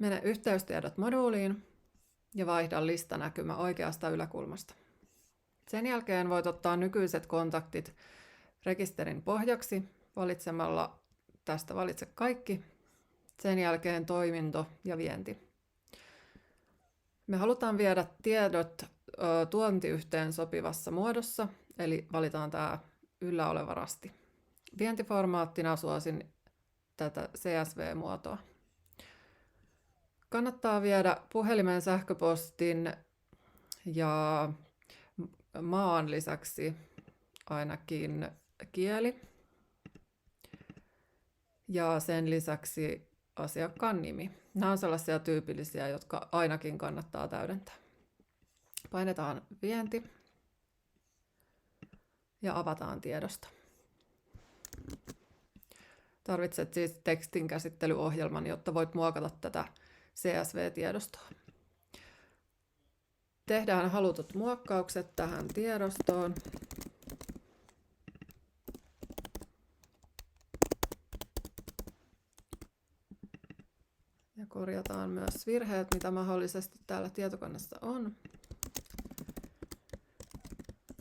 Mene yhteystiedot moduuliin ja vaihda listanäkymä oikeasta yläkulmasta. Sen jälkeen voit ottaa nykyiset kontaktit rekisterin pohjaksi valitsemalla tästä valitse kaikki. Sen jälkeen toiminto ja vienti. Me halutaan viedä tiedot tuontiyhteen sopivassa muodossa, eli valitaan tämä yllä oleva rasti. Vientiformaattina suosin tätä CSV-muotoa. Kannattaa viedä puhelimen, sähköpostin ja maan lisäksi ainakin kieli ja sen lisäksi asiakkaan nimi. Nämä on sellaisia tyypillisiä, jotka ainakin kannattaa täydentää. Painetaan vienti ja avataan tiedosto. Tarvitset siis tekstin käsittelyohjelman, jotta voit muokata tätä CSV-tiedostoa. Tehdään halutut muokkaukset tähän tiedostoon. Ja korjataan myös virheet, mitä mahdollisesti täällä tietokannassa on.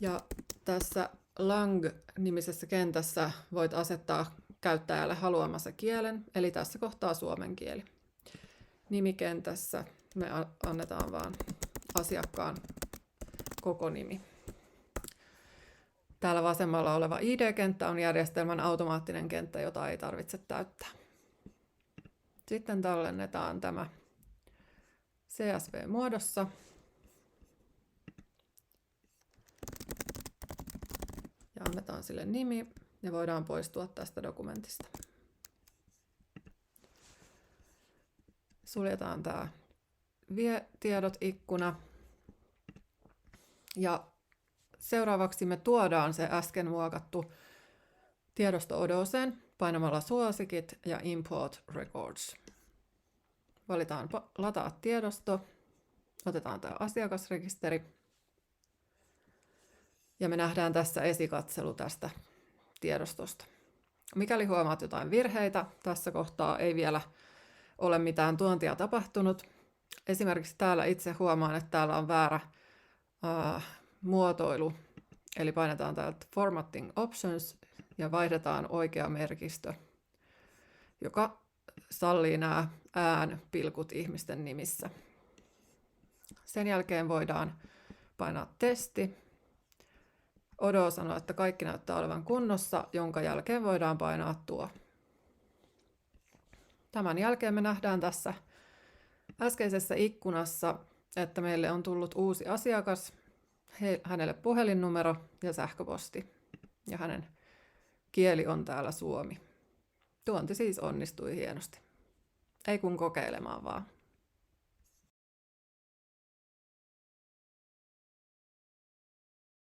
Ja tässä Lang-nimisessä kentässä voit asettaa käyttäjälle haluamansa kielen, eli tässä kohtaa suomen kieli. Nimikentässä me annetaan vaan asiakkaan koko nimi. Täällä vasemmalla oleva ID-kenttä on järjestelmän automaattinen kenttä, jota ei tarvitse täyttää. Sitten tallennetaan tämä CSV-muodossa. Ja annetaan sille nimi ja voidaan poistua tästä dokumentista. Suljetaan tämä vie tiedot-ikkuna. Ja seuraavaksi me tuodaan se äsken muokattu tiedosto Odoseen painamalla suosikit ja Import Records. Valitaan lataa tiedosto, otetaan tämä asiakasrekisteri ja me nähdään tässä esikatselu tästä tiedostosta. Mikäli huomaat jotain virheitä, tässä kohtaa ei vielä ole mitään tuontia tapahtunut. Esimerkiksi täällä itse huomaan, että täällä on väärä muotoilu, eli painetaan täältä Formatting Options ja vaihdetaan oikea merkistö, joka sallii nämä äänpilkut ihmisten nimissä. Sen jälkeen voidaan painaa testi. Odo sanoo, että kaikki näyttää olevan kunnossa, jonka jälkeen voidaan painaa tuo. Tämän jälkeen me nähdään tässä äskeisessä ikkunassa, että meille on tullut uusi asiakas, hänelle puhelinnumero ja sähköposti. Ja hänen kieli on täällä suomi. Tuonti siis onnistui hienosti. Ei kun kokeilemaan vaan.